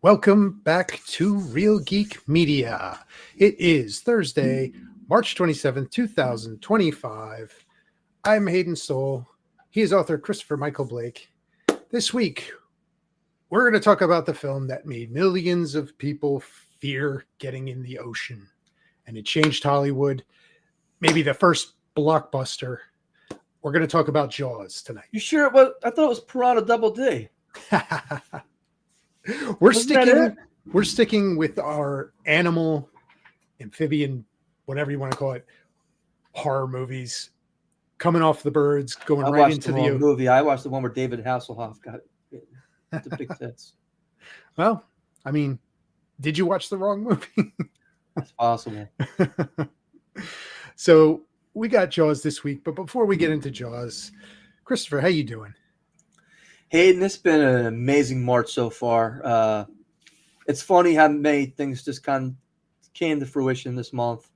Welcome back to Real Geek Media. It is Thursday, March 27th, 2025. I'm Hayden Stoll. He is author Christopher Michael Blake. This week, we're going to talk about the film that made millions of people fear getting in the ocean. And it changed Hollywood. Maybe the first blockbuster. We're going to talk about Jaws tonight. You sure it was? I thought it was Piranha Double D. We're sticking with our animal, amphibian, whatever you want to call it, horror movies. Coming off the birds, going right into the movie. I watched the one where David Hasselhoff got the big tits. Well, I mean, did you watch the wrong movie? That's possible. So we got Jaws this week, but before we get into Jaws, Christopher, how you doing? Hayden, it's been an amazing March so far. It's funny how many things just kind of came to fruition this month.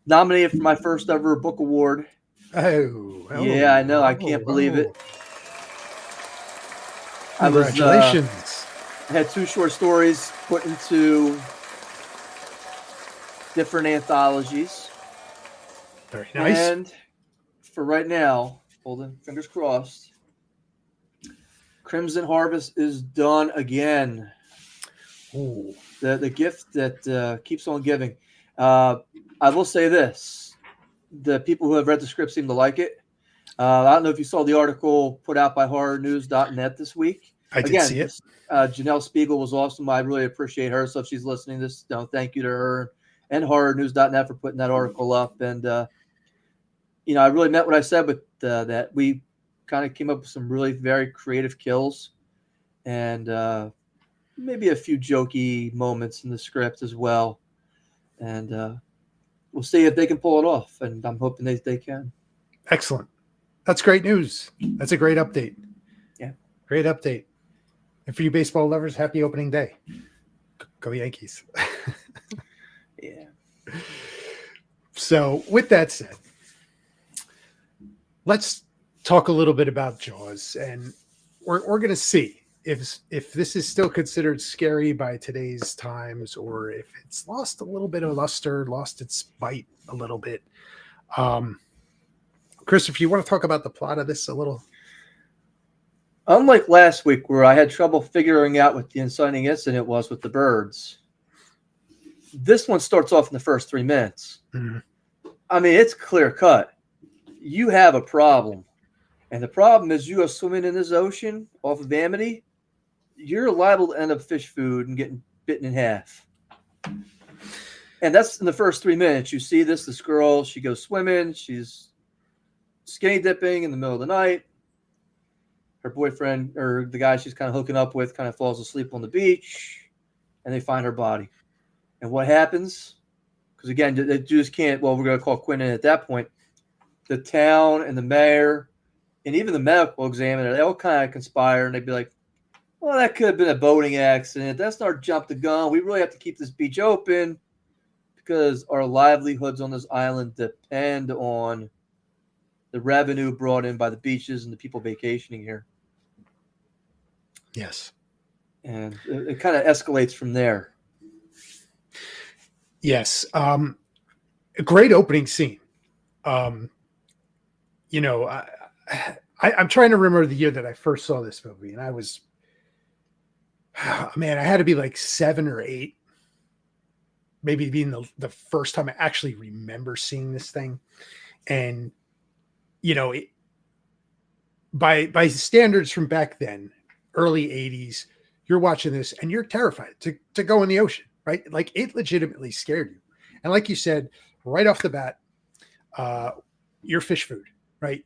Nominated for my first ever book award. Yeah, I know. I can't believe it. Congratulations. I had two short stories put into different anthologies. Very nice. And for right now, holding fingers crossed, Crimson Harvest is done again. Ooh. The gift that keeps on giving. I will say this. The people who have read the script seem to like it. I don't know if you saw the article put out by horrornews.net this week. I did see it. Janelle Spiegel was awesome. I really appreciate her. So if she's listening to this, thank you to her and horrornews.net for putting that article up. And, I really meant what I said with that. We kind of came up with some really very creative kills and maybe a few jokey moments in the script as well. And we'll see if they can pull it off. And I'm hoping they can. Excellent. That's great news. That's a great update. Yeah. Great update. And for you baseball lovers, happy opening day. Go Yankees. Yeah. So with that said, let's talk a little bit about Jaws, and we're going to see if this is still considered scary by today's times, or if it's lost a little bit of luster, lost its bite a little bit. Chris, if you want to talk about the plot of this a little. Unlike last week where I had trouble figuring out what the inciting incident was with the birds, this one starts off in the first 3 minutes. Mm-hmm. I mean, it's clear cut. You have a problem. And the problem is you go swimming in this ocean off of Amity, you're liable to end up fish food and getting bitten in half. And that's in the first 3 minutes. You see this girl, she goes swimming. She's skinny dipping in the middle of the night. Her boyfriend, or the guy she's kind of hooking up with, kind of falls asleep on the beach. And they find her body. And what happens? Because, again, they just can't, we're going to call Quinn in at that point. The town and the mayor and even the medical examiner, they all kind of conspire, and they'd be like, well, that could have been a boating accident. That's not jump the gun. We really have to keep this beach open because our livelihoods on this island depend on the revenue brought in by the beaches and the people vacationing here. Yes. And it kind of escalates from there. Yes. A great opening scene. I'm trying to remember the year that I first saw this movie, and I was, I had to be like 7 or 8, maybe being the first time I actually remember seeing this thing. And, by standards from back then, early 80s, you're watching this and you're terrified to go in the ocean, right? Like it legitimately scared you. And like you said, right off the bat, you're fish food, right?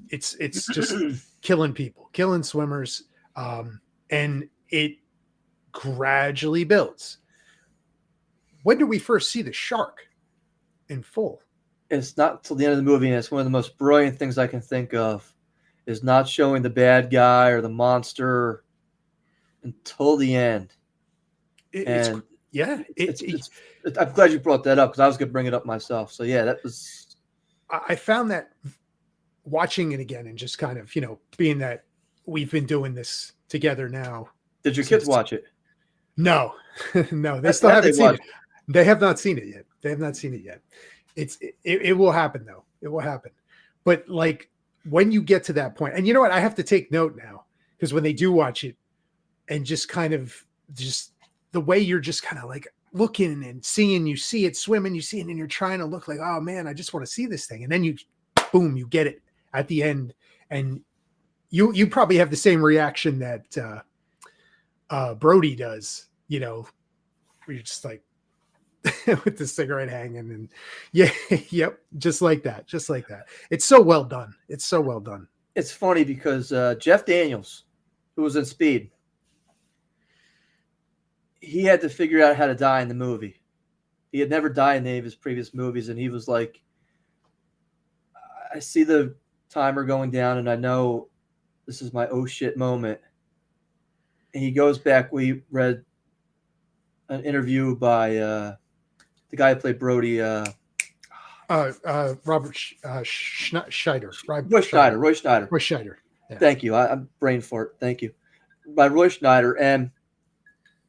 It's just killing people, killing swimmers. And it gradually builds. When do we first see the shark in full? It's not till the end of the movie, and it's one of the most brilliant things I can think of, is not showing the bad guy or the monster until the end. I'm glad you brought that up because I was going to bring it up myself. So yeah, that was. I found that watching it again and just kind of, being that we've been doing this together now. Did your kids watch it? No, no, they That, still that they haven't seen watched. it. They have not seen it yet. They have not seen it yet. It will happen though. It will happen. But like when you get to that point, and you know what, I have to take note now because when they do watch it, and just kind of just the way you're just kind of like looking and seeing, you see it swimming, you see it, and you're trying to look like, oh man, I just want to see this thing, and then you, boom, you get it at the end, and you probably have the same reaction that Brody does, you know, where you're just like with the cigarette hanging, and yeah, yep, just like that, just like that. It's so well done. It's so well done. It's funny because Jeff Daniels, who was in Speed, he had to figure out how to die in the movie. He had never died in any of his previous movies, and he was like, I see the timer going down, and I know this is my oh shit moment. And he goes back. We read an interview by the guy who played Brody. Robert Scheider. Roy Schneider. Roy Schneider. Roy Scheider. Yeah. Thank you. I'm brain fart. Thank you. By Roy Schneider. And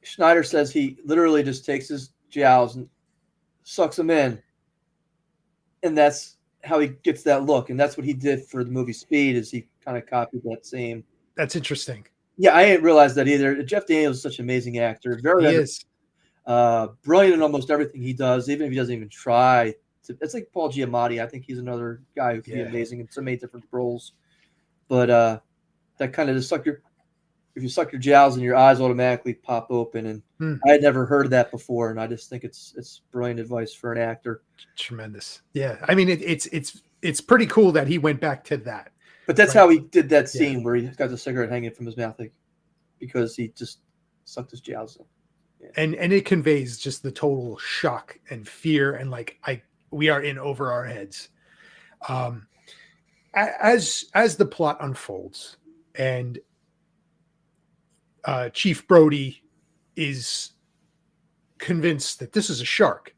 Schneider says he literally just takes his jowls and sucks them in. And that's how he gets that look. And that's what he did for the movie Speed, is he kind of copied that same. That's interesting. Yeah, I didn't realize that either. Jeff Daniels is such an amazing actor. He is. Brilliant in almost everything he does, even if he doesn't even try. It's like Paul Giamatti. I think he's another guy who can be amazing in so many different roles. But that kind of just if you suck your jowls and your eyes automatically pop open. And I had never heard of that before, and I just think it's brilliant advice for an actor. Tremendous. Yeah, I mean it's pretty cool that he went back to that. But that's how he did that scene where he got the cigarette hanging from his mouth, like, because he just sucked his jowls in. Yeah. And it conveys just the total shock and fear, and like we are in over our heads. As the plot unfolds, and Chief Brody is convinced that this is a shark,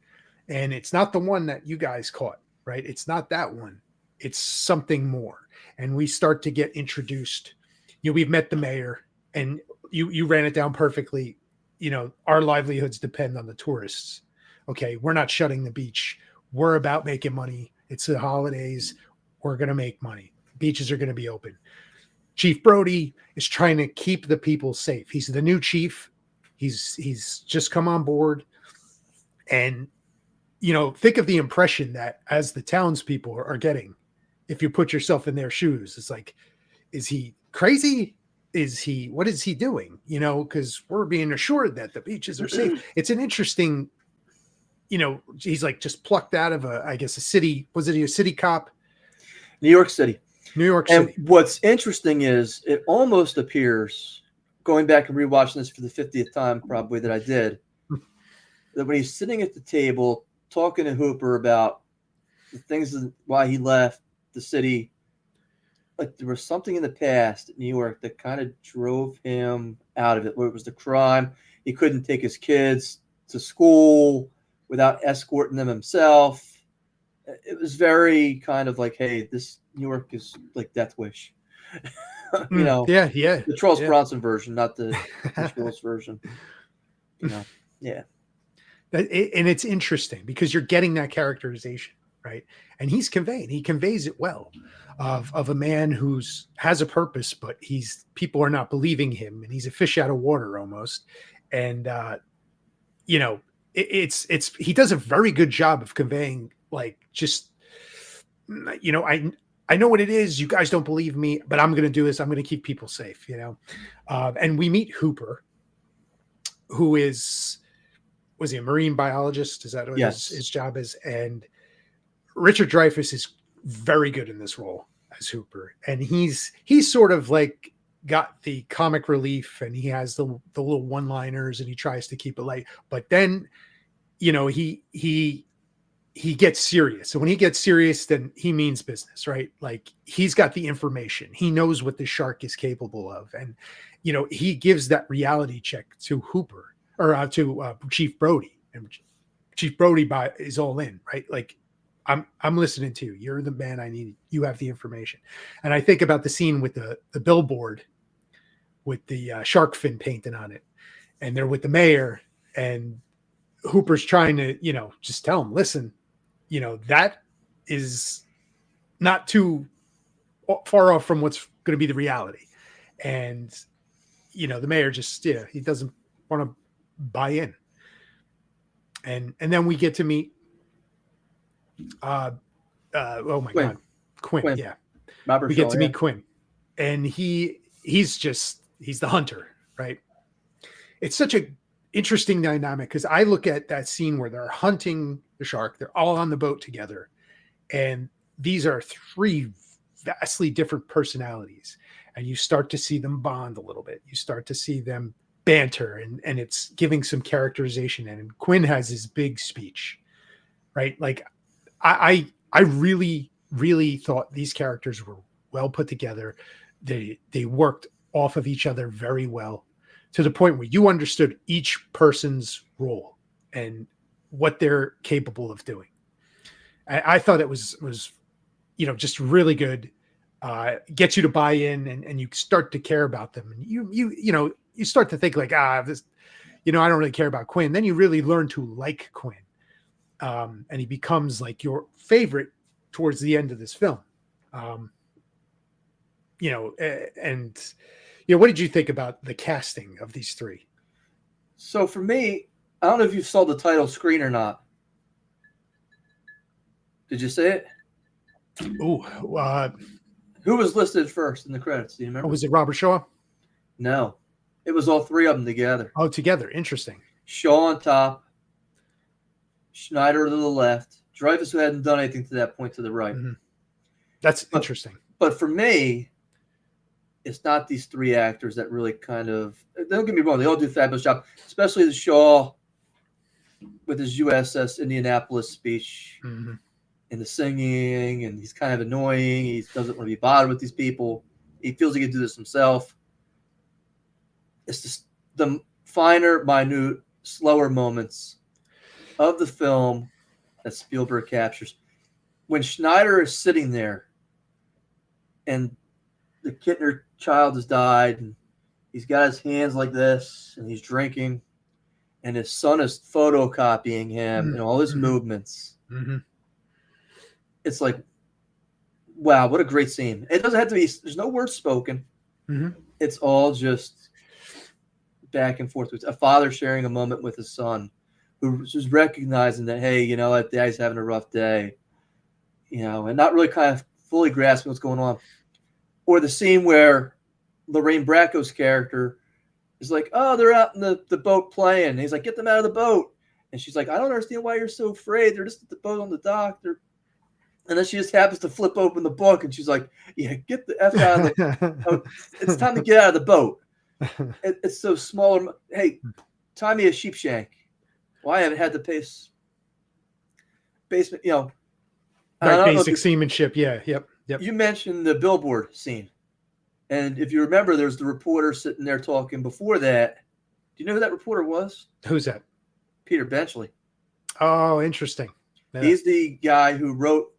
and it's not the one that you guys caught, right? It's not that one. It's something more. And we start to get introduced. You know, we've met the mayor, and you ran it down perfectly. You know, our livelihoods depend on the tourists. Okay, we're not shutting the beach. We're about making money. It's the holidays. We're going to make money. Beaches are going to be open. Chief Brody is trying to keep the people safe. He's the new chief. He's just come on board. And, you know, think of the impression that as the townspeople are getting, if you put yourself in their shoes, it's like, is he crazy? What is he doing? You know, because we're being assured that the beaches are safe. It's an interesting, you know, he's like just plucked out of a city. Was it a city cop? New York City. New York City. And what's interesting is it almost appears, going back and rewatching this for the 50th time probably that I did, that when he's sitting at the table talking to Hooper about the things why he left the city, like there was something in the past in New York that kind of drove him out of it, where it was the crime. He couldn't take his kids to school without escorting them himself. It was very kind of like, hey, this New York is like Death Wish. You know, the Charles Bronson version, not the Charles version. You know, yeah. And it's interesting because you're getting that characterization, right? And he conveys it well, of a man has a purpose, but people are not believing him, and he's a fish out of water almost. And you know, he does a very good job of conveying, like, just, you know, I know what it is. You guys don't believe me, but I'm going to do this. I'm going to keep people safe, you know? And we meet Hooper, who was he a marine biologist? Is that what his job is? And Richard Dreyfuss is very good in this role as Hooper. And he's sort of like got the comic relief, and he has the little one-liners, and he tries to keep it light. But then, you know, he gets serious. So when he gets serious, then he means business, right? Like, he's got the information. He knows what the shark is capable of. And, you know, he gives that reality check to Hooper, or to Chief Brody. And Chief Brody is all in, right? Like, I'm listening to you. You're the man I need. You have the information. And I think about the scene with the billboard with the shark fin painted on it. and they're with the mayor, and Hooper's trying to, just tell him, listen, that is not too far off from what's going to be the reality. And, the mayor just, he doesn't want to buy in. And then we get to meet, oh my Quinn. God, Quinn. Yeah. Robert We Shaw, get to meet Quinn, and he's the hunter, right? It's such a interesting dynamic, because I look at that scene where they're hunting the shark. They're all on the boat together, and these are three vastly different personalities, and you start to see them bond a little bit. You start to see them banter, and it's giving some characterization. And Quinn has his big speech, right? Like I really, really thought these characters were well put together. They worked off of each other very well, to the point where you understood each person's role and what they're capable of doing. I thought it was just really good. Gets you to buy in, and you start to care about them, and you start to think like, this, I don't really care about Quinn. Then you really learn to like Quinn, and he becomes like your favorite towards the end of this film. What did you think about the casting of these three? So for me, I don't know if you saw the title screen or not. Did you see it? Ooh, who was listed first in the credits? Do you remember? Was it Robert Shaw? No, it was all three of them together. Oh, together. Interesting. Shaw on top, Schneider to the left, Dreyfuss, who hadn't done anything to that point, to the right. Mm-hmm. That's interesting. But for me, it's not these three actors that really kind of, don't get me wrong, they all do a fabulous job, especially the Shaw with his USS Indianapolis speech. Mm-hmm. And the singing, and he's kind of annoying. He doesn't want to be bothered with these people. He feels he can do this himself. It's just the finer, minute, slower moments of the film that Spielberg captures. When Schneider is sitting there and the Kittner child has died, and he's got his hands like this, and he's drinking, and his son is photocopying him and all his movements. Mm-hmm. It's like, wow, what a great scene. It doesn't have to be, there's no words spoken. Mm-hmm. It's all just back and forth. It's a father sharing a moment with his son, who's just recognizing that, hey, that dad's having a rough day, and not really kind of fully grasping what's going on. Or the scene where Lorraine Bracco's character is like, oh, they're out in the boat playing. And he's like, get them out of the boat. And she's like, I don't understand why you're so afraid. They're just at the boat on the dock. And then she just happens to flip open the book, and she's like, yeah, get the F out of the it's time to get out of the boat. It's so small. Hey, tie me a sheep shank. Well, I haven't had the basement, Right, basic seamanship. Yeah, yep. You mentioned the billboard scene. And if you remember, there's the reporter sitting there talking before that. Do you know who that reporter was? Who's that? Peter Benchley. Oh, interesting. Yeah. He's the guy who wrote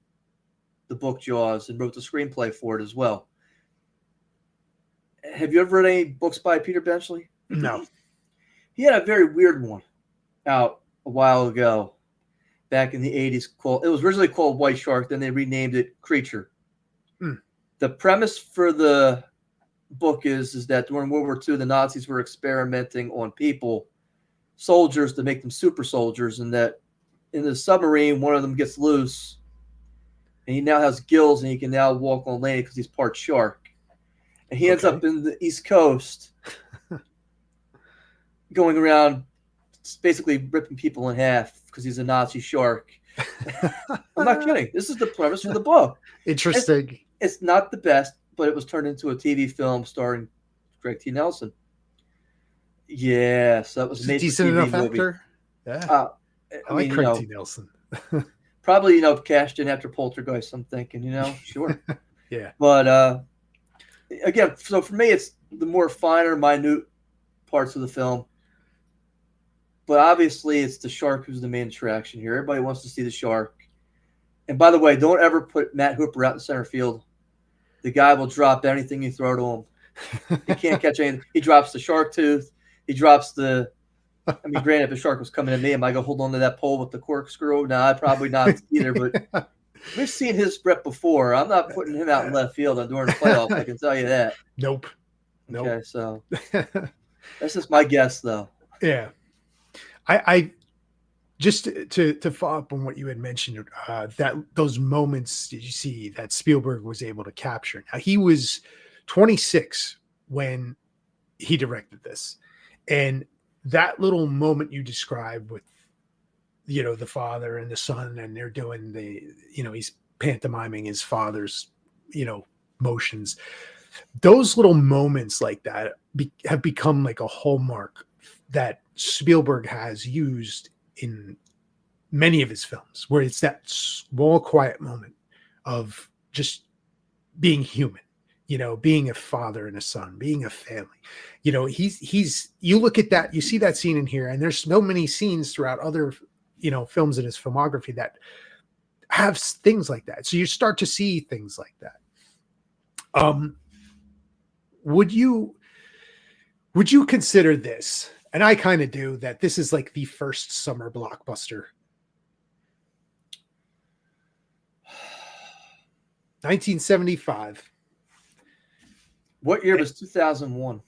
the book Jaws and wrote the screenplay for it as well. Have you ever read any books by Peter Benchley? No. He had a very weird one out a while ago, back in the 80s. It was originally called White Shark, then they renamed it Creature. The premise for the book is that during World War II, the Nazis were experimenting on people, soldiers, to make them super soldiers, and that in the submarine, one of them gets loose, and he now has gills, and he can now walk on land because he's part shark. And he ends up in the East Coast, going around basically ripping people in half because he's a Nazi shark. I'm not kidding. This is the premise for the book. Interesting. It's not the best, but it was turned into a TV film starring Greg T. Nelson. Yes, that was a decent enough movie. Actor. Yeah. I like Craig T. Nelson. Probably, cashed in after Poltergeist, I'm thinking, sure. Yeah. But again, so for me, it's the more finer, minute parts of the film. But obviously, it's the shark who's the main attraction here. Everybody wants to see the shark. And by the way, don't ever put Matt Hooper out in center field. The guy will drop anything you throw to him. He can't catch anything. He drops the shark tooth. he drops the. I mean, granted, if a shark was coming at me, am I gonna hold on to that pole with the corkscrew? No, I'd probably not either. But we've seen his rep before. I'm not putting him out in left field during the playoffs. I can tell you that. Nope. Okay, so that's just my guess, though. Yeah, I just to follow up on what you had mentioned, that those moments did you see that Spielberg was able to capture? Now he was 26 when he directed this, and that little moment you described with, you know, the father and the son, and they're doing the, you know, he's pantomiming his father's, you know, motions. Those little moments like that have become like a hallmark that Spielberg has used in many of his films, where it's that small, quiet moment of just being human, you know, being a father and a son, being a family. You know, he's you look at that, you see that scene in here, and there's so many scenes throughout other, you know, films in his filmography that have things like that. So you start to see things like that. Would you consider this, and I kind of do, that this is like the first summer blockbuster? 1975. What year was 2001?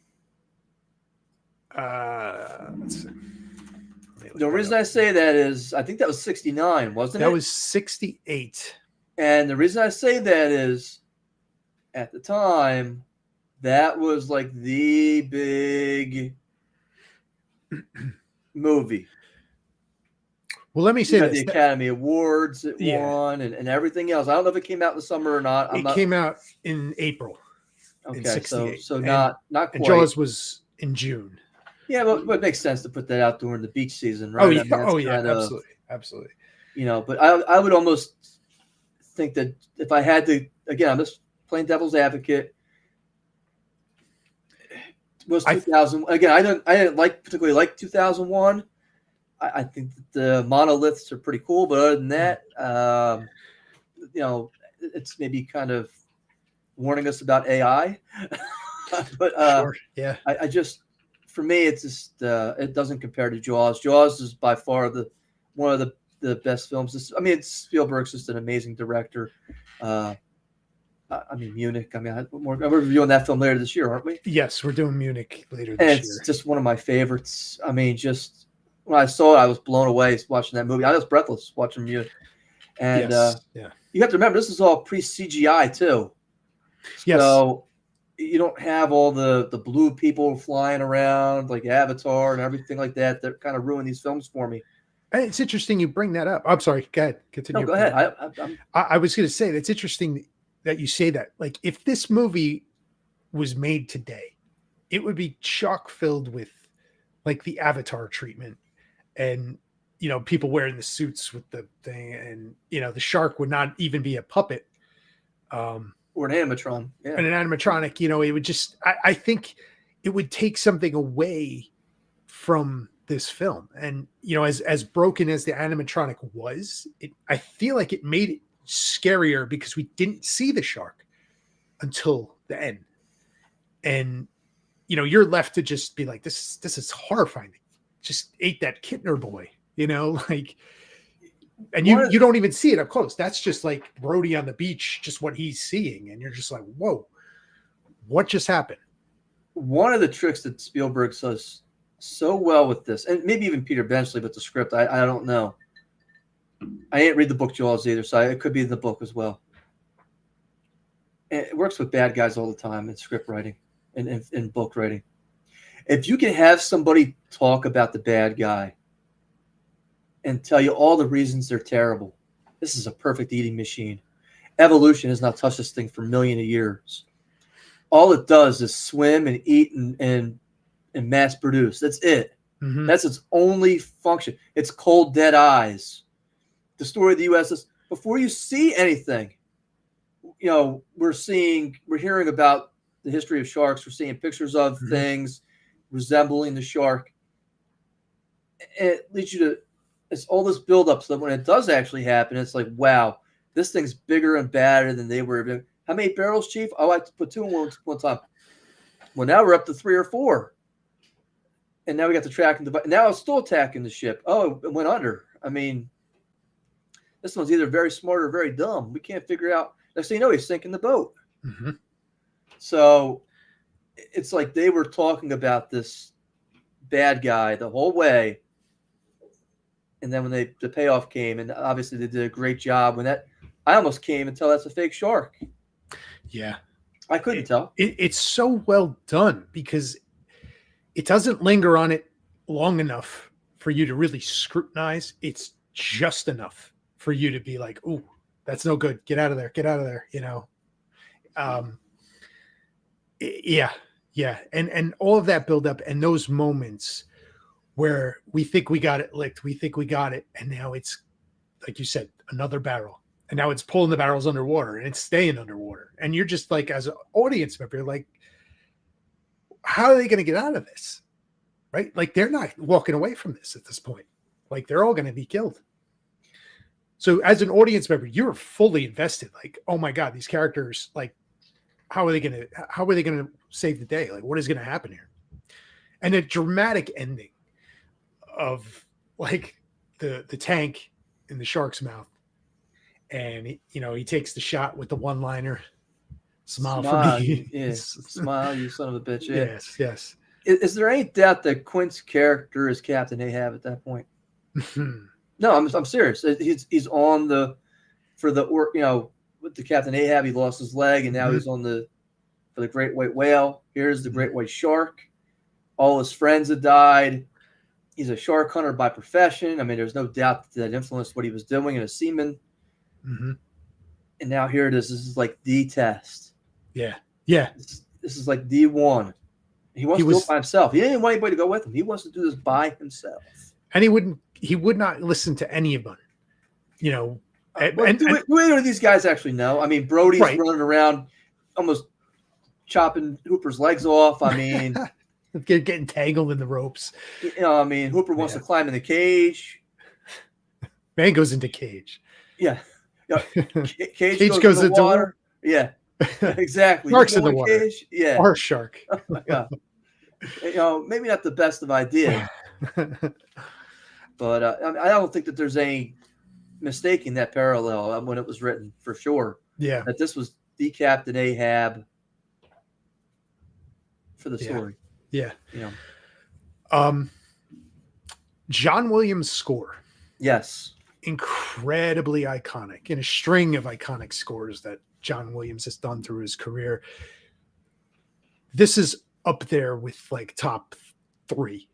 Let's see. The reason I say that is I think that was 69, wasn't it? That was 68. And the reason I say that is at the time, that was like the big movie. Well, let me say this. The Academy Awards it won and everything else. I don't know if it came out in the summer or not. It came out in April. Okay, in 68. so not quite. And Jaws was in June. Yeah, but it makes sense to put that out during the beach season, right? Oh, yeah, absolutely. You know, but I would almost think that if I had to, again, I'm just playing devil's advocate. Was 2000 again? I didn't particularly like 2001. I think that the monoliths are pretty cool, but other than that, you know, it's maybe kind of warning us about AI. But sure, yeah, I just, for me, it's just it doesn't compare to Jaws. Jaws is by far one of the best films. I mean, Spielberg's just an amazing director. I mean, Munich. I mean, we're reviewing that film later this year, aren't we? Yes, we're doing Munich later this year. It's just one of my favorites. I mean, just when I saw it, I was blown away watching that movie. I was breathless watching Munich. And you have to remember, this is all pre-CGI too. Yes. So you don't have all the blue people flying around like Avatar and everything like that that kind of ruin these films for me. And it's interesting you bring that up. I'm sorry. Go ahead. Continue. No, go ahead. I was going to say, that's interesting that you say that. Like, if this movie was made today, it would be chock filled with like the Avatar treatment, and, you know, people wearing the suits with the thing, and, you know, the shark would not even be a puppet. Or an animatron. Yeah. And an animatronic, you know, it would just, I think it would take something away from this film. And, you know, as broken as the animatronic was, I feel like it made it scarier because we didn't see the shark until the end. And, you know, you're left to just be like, this is horrifying. Just ate that Kittner boy, you know, like, and you don't even see it up close. That's just like Brody on the beach, just what he's seeing. And you're just like, whoa, what just happened? One of the tricks that Spielberg does so well with this, and maybe even Peter Benchley with the script, I don't know. I didn't read the book Jaws either, so it could be in the book as well. And it works with bad guys all the time in script writing and in book writing. If you can have somebody talk about the bad guy and tell you all the reasons they're terrible, this is a perfect eating machine. Evolution has not touched this thing for millions of years. All it does is swim and eat and mass produce. That's it. Mm-hmm. That's its only function. It's cold, dead eyes. The story of the U.S. is before you see anything, you know, we're hearing about the history of sharks. We're seeing pictures of things resembling the shark. It leads you to, it's all this buildup so that when it does actually happen, it's like, wow, this thing's bigger and badder than they were. How many barrels, Chief? Oh, I put 2 in one time. Well, now we're up to 3 or 4. And now we got the tracking device. Now it's still attacking the ship. Oh, it went under. I mean, this one's either very smart or very dumb. We can't figure out. Next thing you know, he's sinking the boat. Mm-hmm. So it's like they were talking about this bad guy the whole way. And then when the payoff came, and obviously they did a great job. I almost came and tell that's a fake shark. Yeah. I couldn't tell. It's so well done because it doesn't linger on it long enough for you to really scrutinize. It's just enough for you to be like, "Ooh, that's no good. Get out of there. Get out of there." You know. Yeah. And all of that build up and those moments where we think we got it licked, we think we got it, and now it's, like you said, another barrel. And now it's pulling the barrels underwater and it's staying underwater. And you're just like, as an audience member, you're like, how are they going to get out of this? Right? Like, they're not walking away from this at this point. Like, they're all going to be killed. So as an audience member, you're fully invested. Like, oh my God, these characters, like, how are they going to save the day? Like, what is going to happen here? And a dramatic ending of like the tank in the shark's mouth. And he takes the shot with the one-liner, smile for me. Yes, smile, you son of a bitch. Yeah. Yes. Is there any doubt that Quint's character is Captain Ahab at that point? No, I'm serious. He's on with the Captain Ahab. He lost his leg, and now he's on for the great white whale. Here's the great white shark. All his friends have died. He's a shark hunter by profession. I mean, there's no doubt that influenced what he was doing in a seaman. Mm-hmm. And now here it is. This is like the test. Yeah. This is like the one. He wants to do it by himself. He didn't want anybody to go with him. He wants to do this by himself. And he would not listen to anyone. Do any of these guys actually know? I mean, Brody's running around almost chopping Hooper's legs off. I mean, getting tangled in the ropes. I mean, Hooper wants to climb in the cage. Man goes into cage. Yeah. Cage goes into water. Yeah, exactly. Shark's in the water. Cage? Yeah. Or shark. Oh my God. Maybe not the best of ideas. But I don't think that there's any mistaking that parallel when it was written, for sure. Yeah. That this was the Captain Ahab for the story. Yeah. John Williams' score. Yes. Incredibly iconic, in a string of iconic scores that John Williams has done through his career. This is up there with like top 3,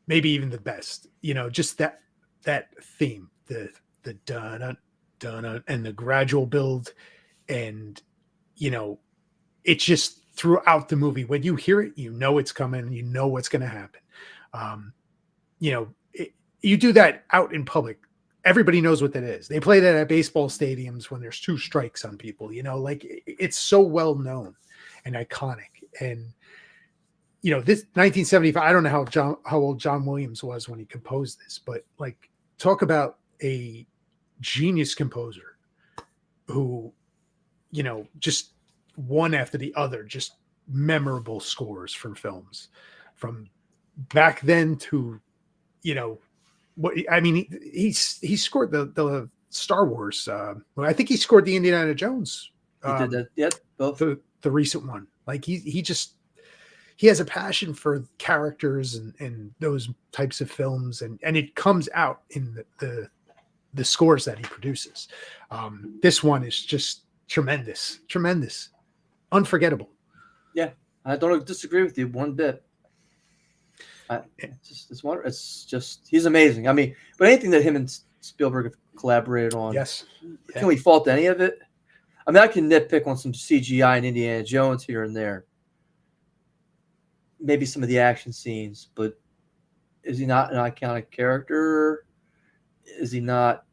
maybe even the best. Just that theme, the dun dun and the gradual build, and it's just throughout the movie. When you hear it, it's coming. You know what's going to happen. You do that out in public. Everybody knows what that is. They play that at baseball stadiums when there's 2 strikes on people. It's so well known and iconic. And this 1975. I don't know how old John Williams was when he composed this, but like, talk about a genius composer who, just one after the other, just memorable scores from films, from back then to, what I mean, he scored the Star Wars. I think he scored the Indiana Jones. He did that. Yep, both. The recent one. Like he has a passion for characters and those types of films, and it comes out in the scores that he produces. This one is just tremendous, unforgettable. Yeah, I don't disagree with you one bit. It's just he's amazing. I mean, but anything that him and Spielberg have collaborated on, yes, can we fault any of it? I mean, I can nitpick on some CGI and Indiana Jones here and there, maybe some of the action scenes, but is he not an iconic character? Is he not?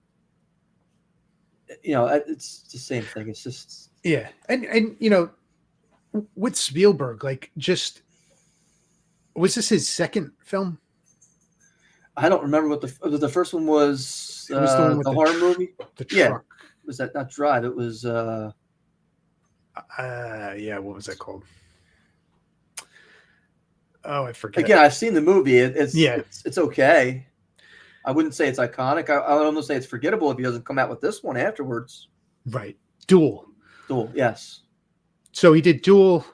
It's the same thing. It's just and with Spielberg, like, just. Was this his second film? I don't remember what the first one was. It was the one with the horror movie. The truck. Was that not Drive? It was. What was that called? Oh, I forget. Again, I've seen the movie. Yeah. It's okay. I wouldn't say it's iconic. I would almost say it's forgettable if he doesn't come out with this one afterwards. Right. Duel. Duel, yes. So he did Duel.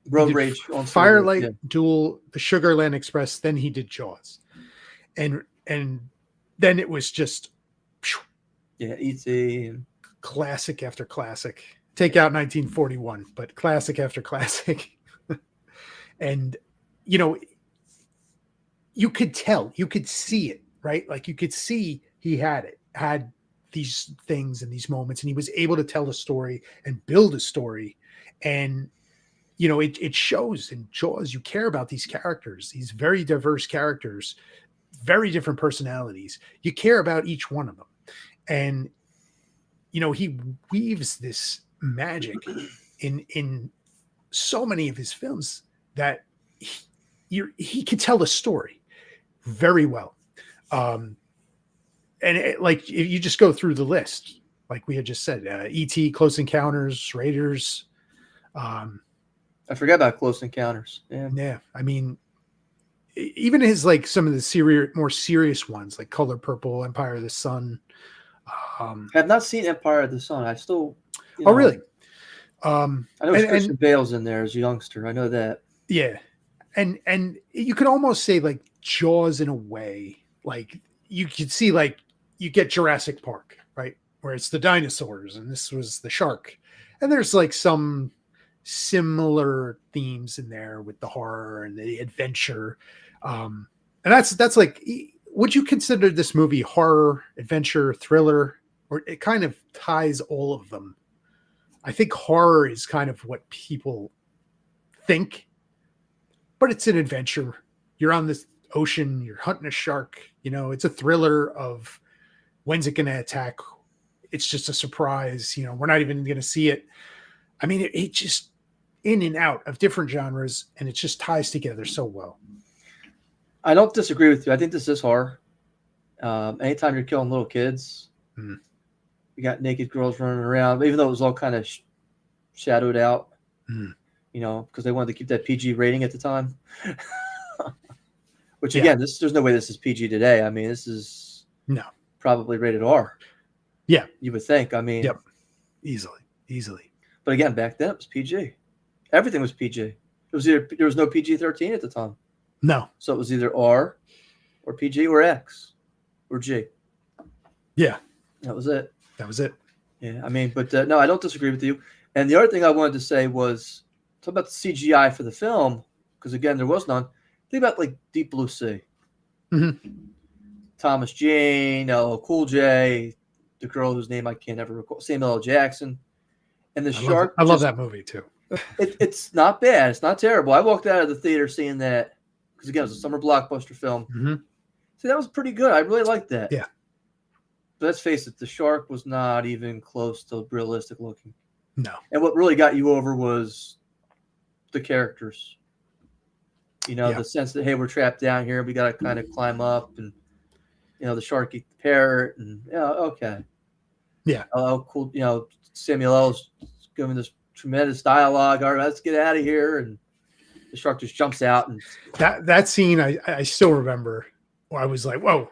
Road Rage on Firelight, yeah. Duel, The Sugarland Express. Then he did Jaws, and then it was just E.T. and classic after classic. Take out 1941, but classic after classic. And you could tell, you could see it, right? Like you could see he had these things and these moments, and he was able to tell a story and build a story. And it shows in Jaws. You care about these characters, these very diverse characters, very different personalities. You care about each one of them. And, he weaves this magic in so many of his films that he could tell a story very well. And like, if you just go through the list, like we had just said, E.T., Close Encounters, Raiders. I forgot about Close Encounters. Yeah. I mean, even his, like some of the more serious ones, like Color Purple, Empire of the Sun. I have not seen Empire of the Sun. I still. Really? I know Christian Bale's in there as a youngster. I know that. Yeah, and you could almost say like Jaws in a way. Like you could see, like you get Jurassic Park, right, where it's the dinosaurs, and this was the shark, and there's like some similar themes in there with the horror and the adventure. And that's like, would you consider this movie horror, adventure, thriller, or it kind of ties all of them? I think horror is kind of what people think, but it's an adventure. You're on this ocean, you're hunting a shark, it's a thriller of when's it going to attack? It's just a surprise. We're not even going to see it. I mean, it just in and out of different genres, and it just ties together so well. I don't disagree with you. I think this is horror. Anytime you're killing little kids, you got naked girls running around, even though it was all kind of shadowed out, because they wanted to keep that PG rating at the time. Which again, there's no way this is PG today. I mean, this is probably rated R. Yeah, you would think. I mean, yep, easily. But again, back then it was PG. Everything was PG. It was there was no PG-13 at the time. No, so it was either R, or PG, or X, or G. Yeah, that was it. Yeah, I mean, but no, I don't disagree with you. And the other thing I wanted to say was talk about the CGI for the film, because again, there was none. Think about like Deep Blue Sea. Mm-hmm. Thomas Jane, LL Cool J, the girl whose name I can't ever recall, Samuel L. Jackson, and the shark. I love that movie too. It's not bad. It's not terrible. I walked out of the theater seeing that because again, it was a summer blockbuster film. Mm-hmm. See, that was pretty good. I really liked that. Yeah. But let's face it, the shark was not even close to realistic looking. No. And what really got you over was the characters. The sense that, hey, we're trapped down here. We got to kind of climb up, and the shark eat the parrot, and okay. Yeah. Oh, cool. Samuel L's giving this tremendous dialogue. All right, let's get out of here, and the shark just jumps out. And that scene, I still remember. Where I was like, whoa,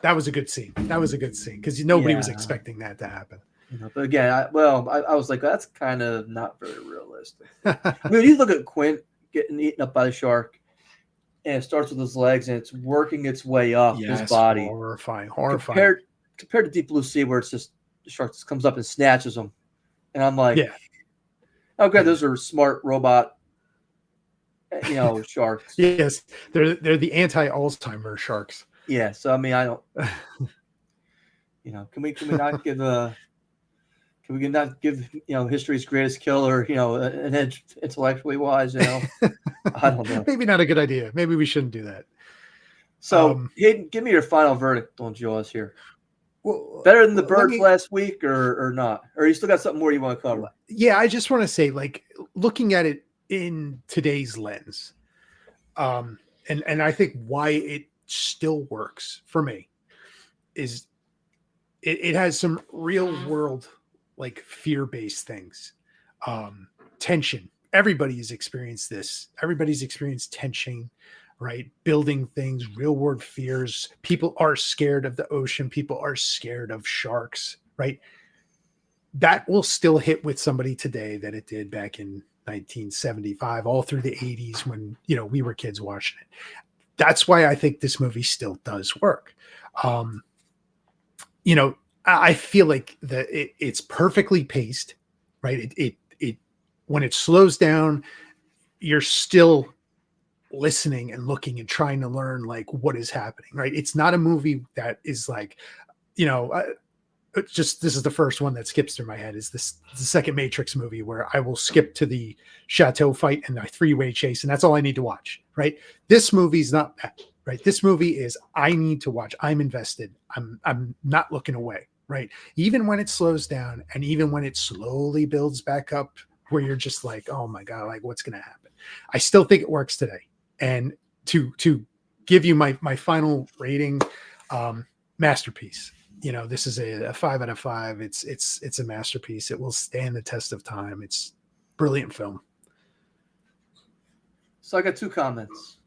that was a good scene. That was a good scene because nobody was expecting that to happen. But again, I was like, that's kind of not very realistic. I mean, you look at Quint getting eaten up by the shark, and it starts with his legs, and it's working its way up his body. Horrifying. Compared to Deep Blue Sea, where it's just the shark just comes up and snatches him, and I'm like, okay, those are smart robot, sharks. Yes, they're the anti-Alzheimer sharks. Yeah, so I mean, I don't. Can we not give Can we not give history's greatest killer an edge intellectually wise? I don't know. Maybe not a good idea. Maybe we shouldn't do that. So Hayden, give me your final verdict on Jaws here. Well, better than the birds last week, or not? Or you still got something more you want to cover? Yeah, I just want to say, like, looking at it in today's lens, and I think why it still works for me is it has some real world, like, fear-based things, tension everybody's experienced this. Everybody's experienced tension, right? Building things, real world fears. People are scared of the ocean. People are scared of sharks, right? That will still hit with somebody today that it did back in 1975, all through the 80s when, we were kids watching it. That's why I think this movie still does work. I feel like it's perfectly paced, right? It when it slows down, you're still listening and looking and trying to learn like what is happening, right? It's not a movie that is like, this is the first one that skips through my head. Is this the second Matrix movie where I will skip to the chateau fight and the three-way chase, and that's all I need to watch, right? This movie's not that, right? This movie is I need to watch. I'm invested. I'm not looking away, right? Even when it slows down and even when it slowly builds back up, where you're just like, oh my god, like what's going to happen? I still think it works today. And to give you my final rating, masterpiece. This is a 5 out of 5. It's a masterpiece. It will stand the test of time. It's brilliant film. So I got 2 comments.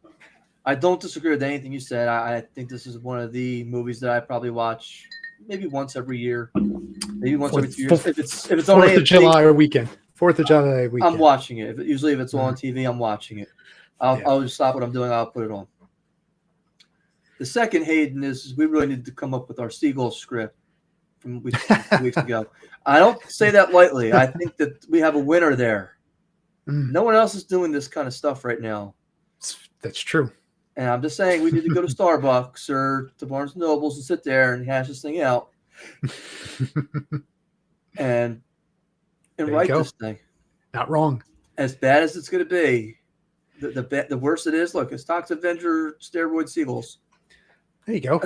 I don't disagree with anything you said. I think this is one of the movies that I probably watch maybe once every year, maybe once every 2 years. If it's on 4th of July or weekend. 4th of July weekend. I'm watching it. Usually if it's on TV, I'm watching it. I'll just stop what I'm doing. I'll put it on. The second, Hayden, is we really need to come up with our Seagull script from weeks ago. I don't say that lightly. I think that we have a winner there. No one else is doing this kind of stuff right now. That's true. And I'm just saying we need to go to Starbucks or to Barnes & Nobles and sit there and hash this thing out and write this thing. Not wrong. As bad as it's going to be, the worse it is. Look, it's Toxic Avenger steroid seagulls. There you go.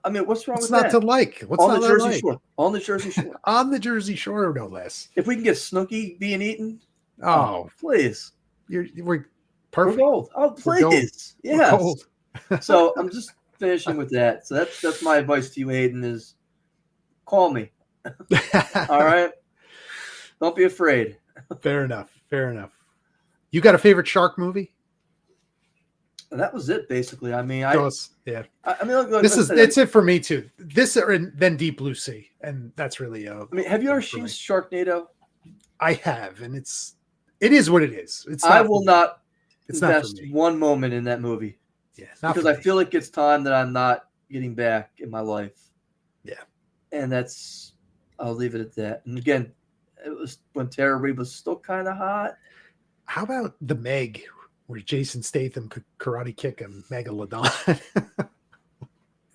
I mean, what's wrong with that? What's not to like? What's on not the Jersey like? Shore? On the Jersey Shore. On the Jersey Shore, no less. If we can get Snooki being eaten, please. We're perfect. We're gold. Oh, please. Yes. So I'm just finishing with that. So that's my advice to you, Hayden, is call me. All right? Don't be afraid. Fair enough. You got a favorite shark movie? That was it, basically. I mean, yeah. I mean, look, it's it for me too. This and then Deep Blue Sea, and that's really. I mean, have you ever seen Sharknado? I have, and it is what it is. I will not invest one moment in that movie. Yeah, because I feel like it's time that I'm not getting back in my life. Yeah, and I'll leave it at that. And again, it was when Tara Reid was still kind of hot. How about the Meg, where Jason Statham could karate kick a megalodon?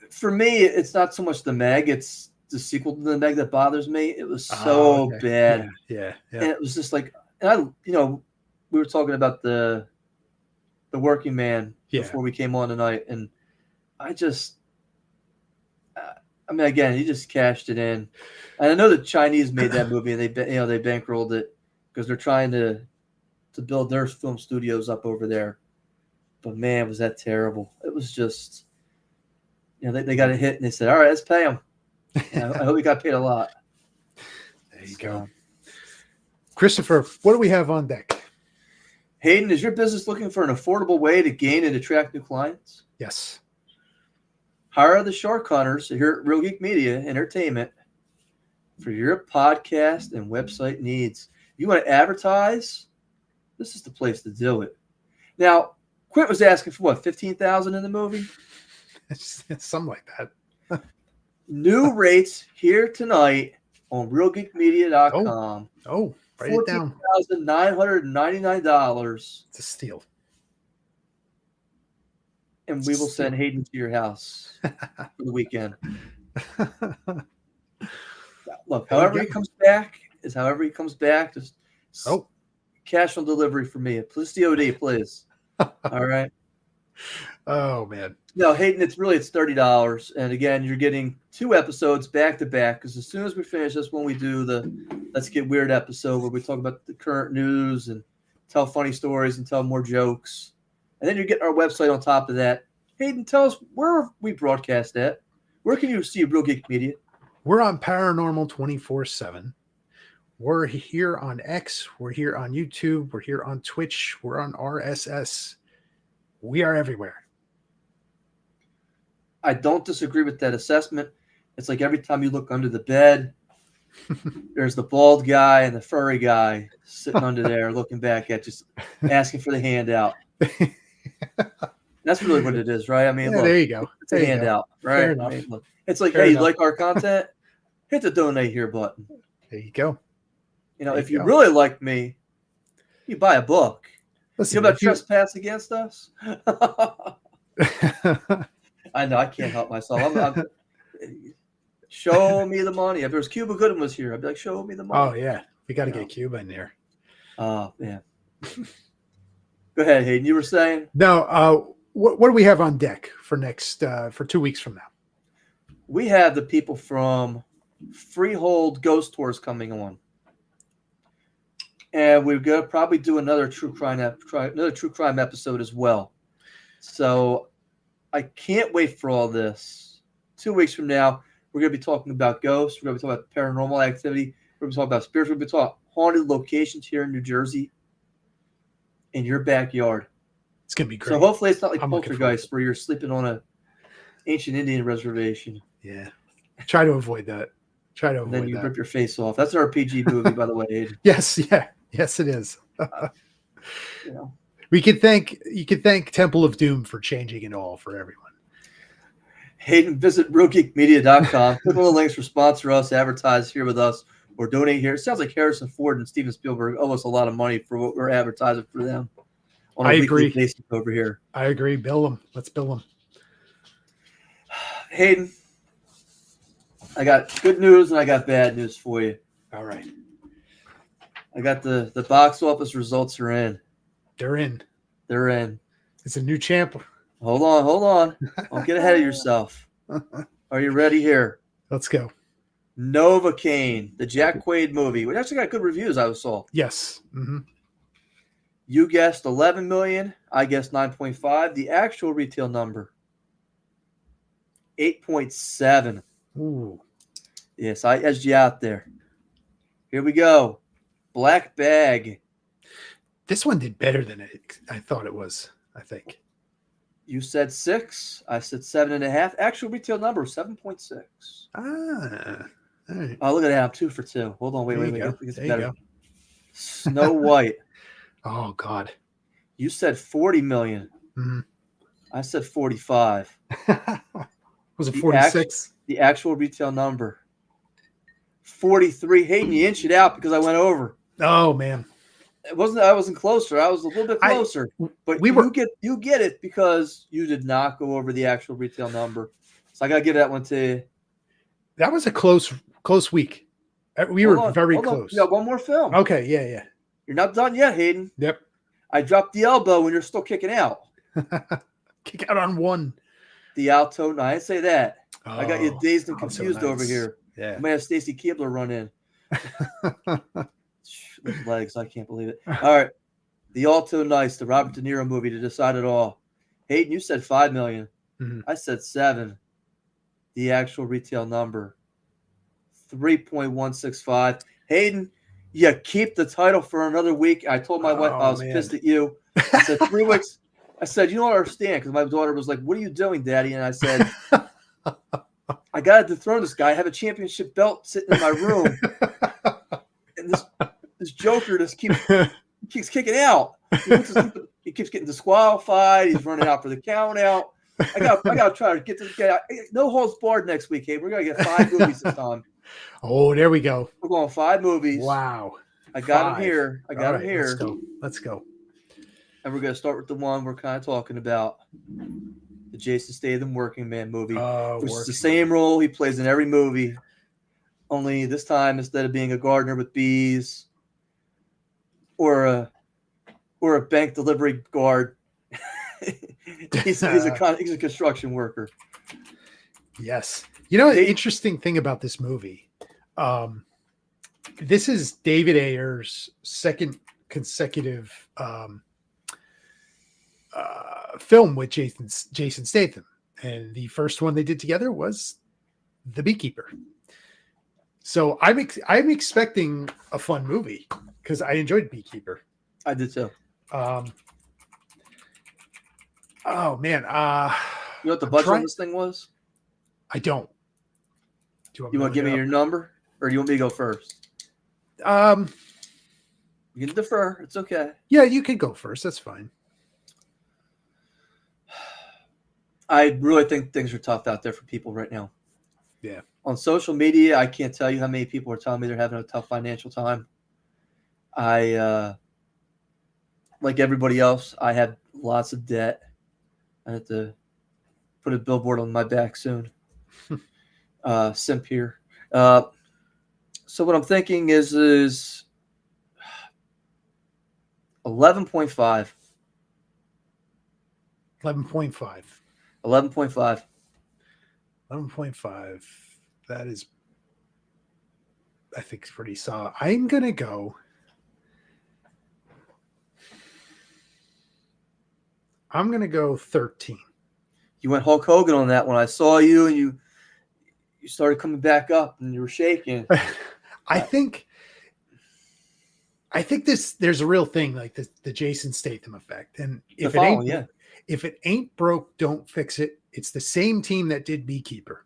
For me, it's not so much the Meg; it's the sequel to the Meg that bothers me. It was so bad. Yeah. And it was just like, and we were talking about the Working Man before we came on tonight, and I mean, again, he just cashed it in. And I know the Chinese made that movie, and they bankrolled it because they're trying to build their film studios up over there. But man, was that terrible! It was just, they got a hit, and they said, "All right, let's pay them." I hope we got paid a lot. There you go, Christopher. What do we have on deck? Hayden, is your business looking for an affordable way to gain and attract new clients? Yes. Hire the Shark Hunters here at Real Geek Media Entertainment for your podcast and website needs. If you want to advertise, this is the place to do it. Now, Quint was asking for what, $15,000 in the movie? It's something like that. New rates here tonight on RealGeekMedia.com. Oh, write it down. $14,999. It's a steal. And we will send Hayden to your house for the weekend. Look, however he comes back is however he comes back. Just cash on delivery for me. Please COD, please. All right. Oh man. No, Hayden, it's $30. And again, you're getting 2 episodes back to back, because as soon as we finish this one, we do the Let's Get Weird episode where we talk about the current news and tell funny stories and tell more jokes. And then you're getting our website on top of that. Hayden, tell us where we broadcast at. Where can you see Real Geek Media? We're on Paranormal 24/7. We're here on X. We're here on YouTube. We're here on Twitch. We're on RSS. We are everywhere. I don't disagree with that assessment. It's like every time you look under the bed, there's the bald guy and the furry guy sitting under there looking back at you, asking for the handout. That's really what it is, right? I mean, Yeah, look, there you go. it's a handout, right? Fair enough. I mean, look, it's like, Fair hey, enough. you like our content? Hit the donate here button. There you go. You know, There if you you go. really like me, you buy a book. Listen, You know about trespass against us? I know, I can't help myself. Show me the money. If there was Cuba Gooding was here, I'd be like, show me the money. Oh yeah, we got to get Cuba in there. Oh man. Go ahead, Hayden. You were saying? No, what do we have on deck for next for 2 weeks from now? We have the people from Freehold Ghost Tours coming on, and we're gonna probably do another true crime episode as well. So I can't wait for all this. 2 weeks from now, we're gonna be talking about ghosts. We're gonna be talking about paranormal activity. We're gonna be talking about spirits. We're gonna be talking about haunted locations here in New Jersey, in your backyard. It's gonna be great. So hopefully it's not like I'm looking Poltergeist where you're sleeping on a ancient Indian reservation. Yeah, try to avoid that. Try to And then avoid you that. rip your face off. That's an RPG movie, by the way, Aiden. Yes, it is. You know. You could thank Temple of Doom for changing it all for everyone. Hayden, visit RealGeekMedia.com. Click on the links for sponsor us, advertise here with us, or donate here. It sounds like Harrison Ford and Steven Spielberg owe us a lot of money for what we're advertising for them on a weekly basis over here. I agree. Bill them. Let's bill them. Hayden, I got good news and I got bad news for you. All right. I got the box office results are in. They're in. They're in. It's a new champ. Hold on. Don't get ahead of yourself. Are you ready here? Let's go. Novocaine, the Jack Quaid movie, which actually got good reviews, I saw. Yes. Mm-hmm. You guessed 11 million. I guessed 9.5. The actual retail number, 8.7. Ooh. Yes, I edged you out there. Here we go. Black Bag. This one did better than I thought it was, I think. You said 6. I said 7.5. Actual retail number, 7.6. Ah. All right. Oh, look at that. I'm 2 for 2. Hold on. Wait. It gets better. Snow White. Oh, God. You said 40 million. Mm-hmm. I said 45. Was it 46? The actual retail number, 43. Hayden, you inched it out because I went over. Oh, man. I wasn't closer. I was a little bit closer. But you get it because you did not go over the actual retail number. So I got to give that one to you. That was a close week. We were very close. You got one more film. Okay, yeah. You're not done yet, Hayden. Yep. I dropped the elbow when you're still kicking out. Kick out on one. The Alto. No, I didn't say that. Oh, I got you dazed and confused over here. Yeah. I might have Stacy Keebler run in. Those legs, I can't believe it. All right. The Alto Nice, the Robert De Niro movie to decide it all. Hayden, you said 5 million. Mm-hmm. I said 7. The actual retail number, 3.165. Hayden, you keep the title for another week. I told my wife I was pissed at you. I said 3 weeks. I said, you don't understand, because my daughter was like, what are you doing, Daddy? And I said, I got to dethrone this guy. I have a championship belt sitting in my room. And this joker just keeps kicking out. He keeps getting disqualified. He's running out for the count out. I got to try to get this guy. No holds barred next week, hey. We're going to get 5 movies this time. Oh, there we go. We're going 5 movies. Wow. I got him here. Let's go. And we're going to start with the one we're kind of talking about. The Jason Statham Working Man movie. Which is the same role he plays in every movie. Only this time, instead of being a gardener with bees or a bank delivery guard, he's a construction worker. Yes. You know, the interesting thing about this movie, this is David Ayer's second consecutive film with Jason Statham. And the first one they did together was The Beekeeper. So I'm expecting a fun movie because I enjoyed Beekeeper. I did too. Oh man, You know what the budget on this thing was? I don't. You want to give me your number, or do you want me to go first? You can defer. It's okay. Yeah, you can go first. That's fine. I really think things are tough out there for people right now. Yeah. On social media, I can't tell you how many people are telling me they're having a tough financial time. I, like everybody else, I have lots of debt. I have to put a billboard on my back soon. Simp here. So what I'm thinking is 11.5. 11.5. 11.5. 11.5. That is, I think, pretty solid. I'm going to go. I'm going to go 13. You went Hulk Hogan on that when I saw you, and you started coming back up and you were shaking. I think there's a real thing like the Jason Statham effect. And if it ain't broke, don't fix it. It's the same team that did Beekeeper.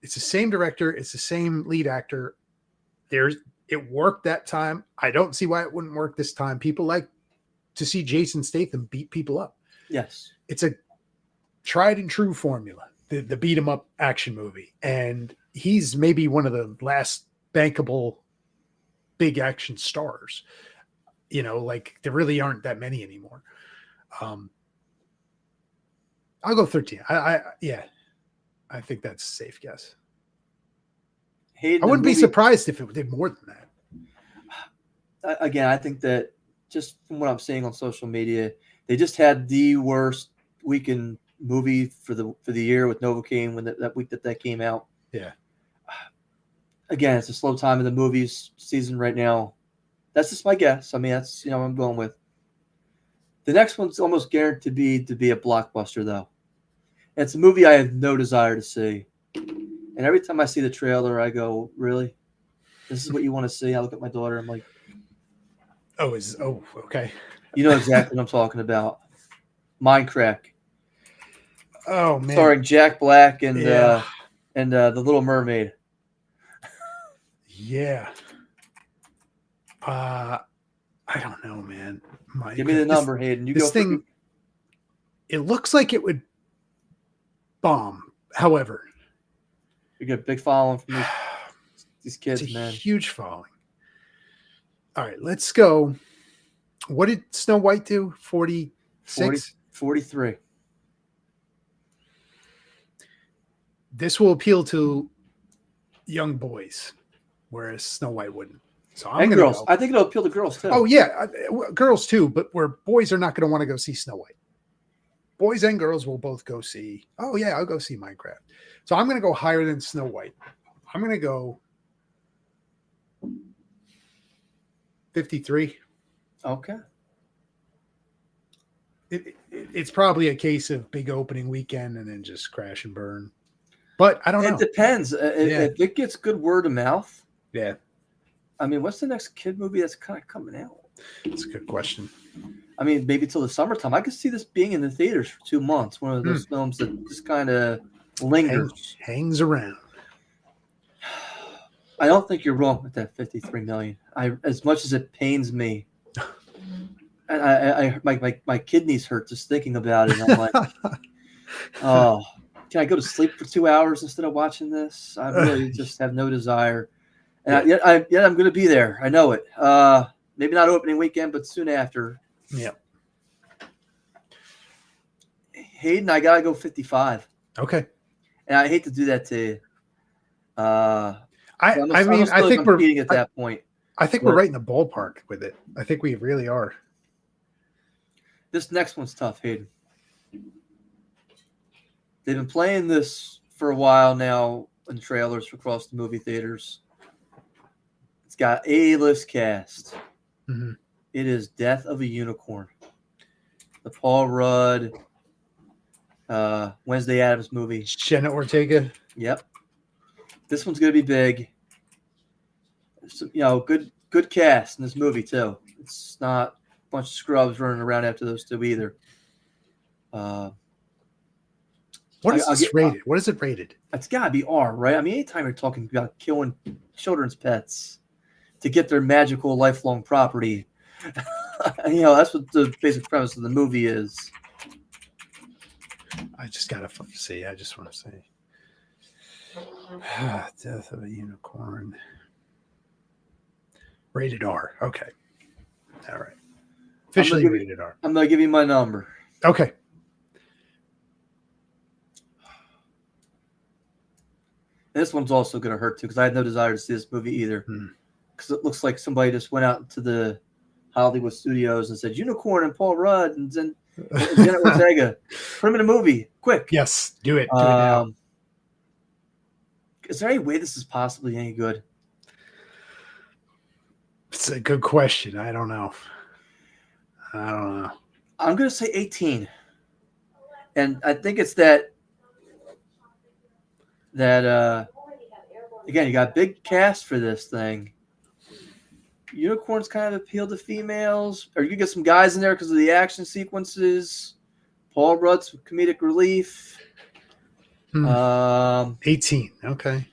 It's the same director. It's the same lead actor. It worked that time. I don't see why it wouldn't work this time. People like to see Jason Statham beat people up. Yes. It's a tried and true formula, the beat 'em up action movie. And he's maybe one of the last bankable big action stars. Like there really aren't that many anymore. I'll go 13. I think that's a safe guess. I wouldn't be surprised if it did more than that. Again, I think that just from what I'm seeing on social media, they just had the worst weekend movie for the year with Novocaine when that week that came out. Yeah. Again, it's a slow time in the movies season right now. That's just my guess. I mean, that's what I'm going with. The next one's almost guaranteed to be a blockbuster, though. And it's a movie I have no desire to see. And every time I see the trailer, I go, "Really? This is what you want to see?" I look at my daughter. I'm like, okay. You know exactly what I'm talking about. Minecraft. Oh man. Starring Jack Black and the Little Mermaid. Yeah. I don't know, man. Give me the number, Hayden. This thing. It looks like it would bomb. However, you get a big following from these kids, it's a man. Huge following. All right, let's go. What did Snow White do? 46? 43. This will appeal to young boys, whereas Snow White wouldn't. So I'm and girls. I think it'll appeal to girls too. Oh yeah, girls too. But where boys are not going to want to go see Snow White. Boys and girls will both go see. Oh yeah, I'll go see Minecraft. So I'm going to go higher than Snow White. I'm going to go 53. Okay. It's probably a case of big opening weekend and then just crash and burn. But I don't know. It depends. If it gets good word of mouth. Yeah. I mean, what's the next kid movie that's kind of coming out? That's a good question. I mean, maybe till the summertime. I could see this being in the theaters for 2 months. One of those films that just kind of lingers. Hangs around. I don't think you're wrong with that 53 million. As much as it pains me, and my kidneys hurt just thinking about it. I'm like, oh, can I go to sleep for 2 hours instead of watching this? I really just have no desire. And yet I'm going to be there. I know it. Maybe not opening weekend, but soon after. Yeah. Hayden, I gotta go 55. Okay. And I hate to do that to you. I think we're competing at that point. I think we're right in the ballpark with it. I think we really are. This next one's tough, Hayden. They've been playing this for a while now in trailers across the movie theaters. It's got A-list cast. Mm-hmm. It is Death of a Unicorn. The Paul Rudd, Wednesday Addams movie. Jenna Ortega. Yep. This one's going to be big. So, good cast in this movie too. It's not a bunch of scrubs running around after those two either. What is this rated? What is it rated? It's got to be R, right? I mean, anytime you're talking about killing children's pets to get their magical lifelong property, that's what the basic premise of the movie is. I just gotta see. I just want to say, Death of a Unicorn. Rated R. Okay. All right. Officially rated R. I'm gonna give you my number. Okay. This one's also gonna hurt too because I had no desire to see this movie either. Because it looks like somebody just went out to the Hollywood studios and said Unicorn and Paul Rudd and Jenna Ortega. Put them in a movie, quick. Yes, do it. Do it now. Is there any way this is possibly any good? It's a good question. I don't know. I'm gonna say 18, and I think it's that again, you got a big cast for this thing. Unicorns kind of appeal to females, or you can get some guys in there because of the action sequences. Paul Rudd's comedic relief. 18. Okay.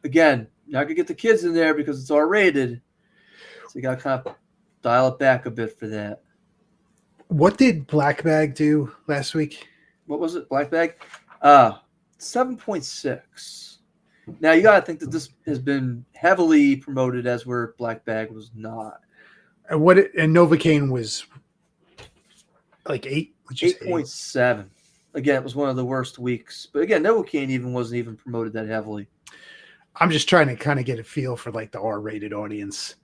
Again, not gonna get the kids in there because it's R-rated, so you gotta kind of dial it back a bit for that. What did Black Bag do last week? What was it? Black Bag? 7.6. Now you gotta think that this has been heavily promoted as where Black Bag was not. And Novocaine was like 8. 8.7. Again, it was one of the worst weeks. But again, Novocaine even wasn't even promoted that heavily. I'm just trying to kind of get a feel for like the R-rated audience.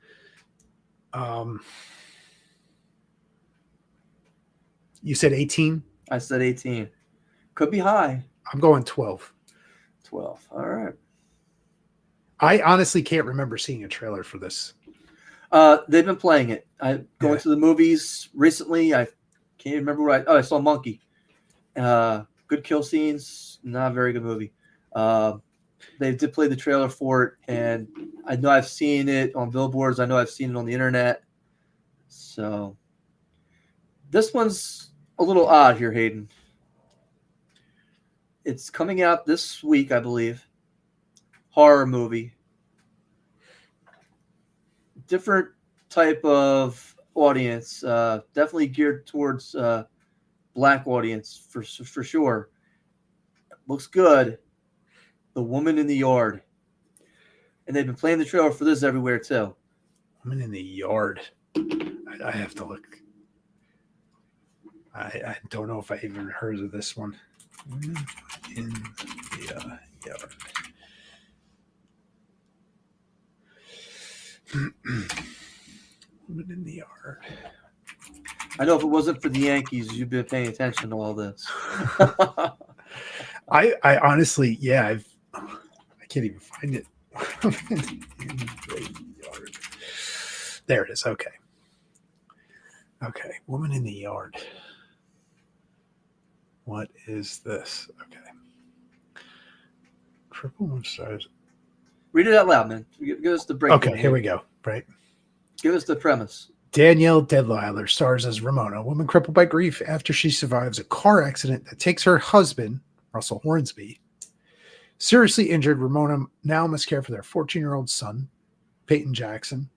You said 18? I said 18. Could be high. I'm going 12. 12. All right. I honestly can't remember seeing a trailer for this. They've been playing it. I going to the movies recently. I can't remember what I saw Monkey. Good kill scenes. Not a very good movie. They did play the trailer for it, and I know I've seen it on billboards. I know I've seen it on the internet. So this one's a little odd here, Hayden. It's coming out this week, I believe. Horror movie. Different type of audience. Definitely geared towards black audience for sure. Looks good. The Woman in the Yard. And they've been playing the trailer for this everywhere too. Woman in the Yard. I have to look. I don't know if I even heard of this one. Woman in the Yard. Woman in the Yard. I know if it wasn't for the Yankees, you'd been paying attention to all this. I honestly, I can't even find it. There it is. Okay. Woman in the Yard. What is this? Okay. Triple one stars. Read it out loud, man. Give us the breakdown. Okay, here we go. Right. Give us the premise. Danielle Deadwyler stars as Ramona, a woman crippled by grief after she survives a car accident that takes her husband, Russell Hornsby. Seriously injured, Ramona now must care for their 14-year-old son, Peyton Jackson,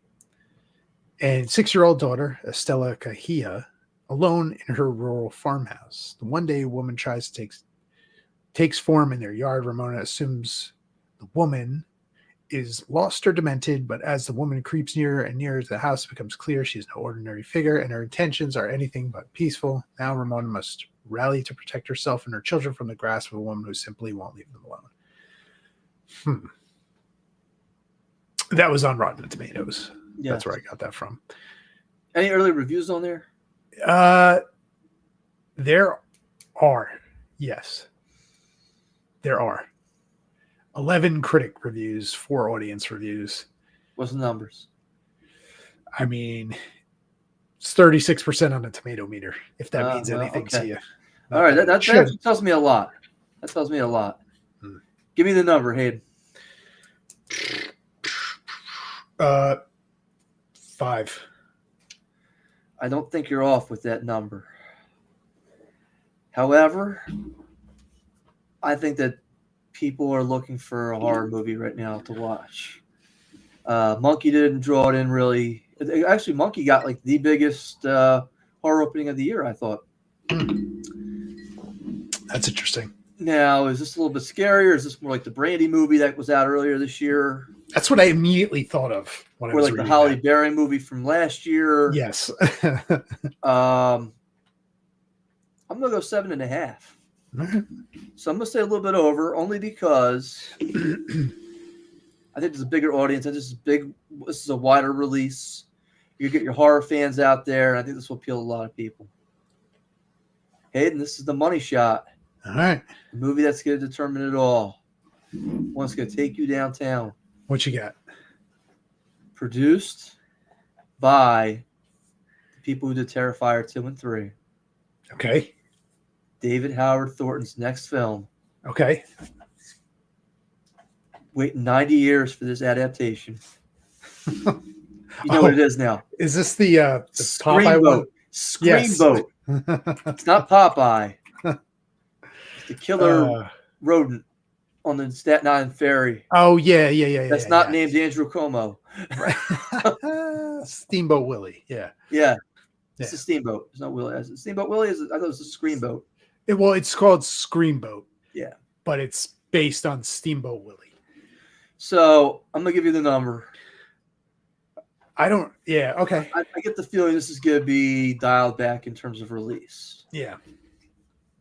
and 6-year-old daughter, Estella Cahia, alone in her rural farmhouse. The one day a woman takes form in their yard. Ramona assumes the woman is lost or demented, but as the woman creeps nearer and nearer to the house, it becomes clear she is no ordinary figure and her intentions are anything but peaceful. Now Ramona must rally to protect herself and her children from the grasp of a woman who simply won't leave them alone. That was on Rotten Tomatoes. Yeah. That's where I got that from. Any early reviews on there? There are. Yes. There are. 11 critic reviews, 4 audience reviews. What's the numbers? I mean, it's 36% on the tomato meter, if that means anything to you. All right, that tells me a lot. That tells me a lot. Give me the number, Hayden. Uh, 5. I don't think you're off with that number. However, I think that people are looking for a horror movie right now to watch. Monkey didn't draw it in really. Actually, Monkey got like the biggest horror opening of the year, I thought. That's interesting. Now, is this a little bit scarier? Is this more like the Brandy movie that was out earlier this year? That's what I immediately thought of when I Or was like the reading Halle that. Berry movie from last year? Yes. I'm gonna go 7.5. So I'm gonna say a little bit over, only because I think there's a bigger audience. I think this is a wider release. You get your horror fans out there, and I think this will appeal to a lot of people. Hayden, this is the money shot. All right. The movie that's going to determine it all. One's going to take you downtown. What you got? Produced by the people who did Terrifier 2 and 3. Okay. David Howard Thornton's next film. Okay. Waiting 90 years for this adaptation. You know what it is now. Is this the Popeye one? Screamboat. It's not Popeye. It's the killer rodent on the Staten Island ferry. Oh, yeah. That's not named Andrew Cuomo. Steamboat Willie. Yeah. Yeah. It's a steamboat. It's not Willie. Steamboat Willie I thought it was a screamboat. It's called Screamboat. Yeah. But it's based on Steamboat Willie. So I'm going to give you the number. Okay. I get the feeling this is going to be dialed back in terms of release. Yeah.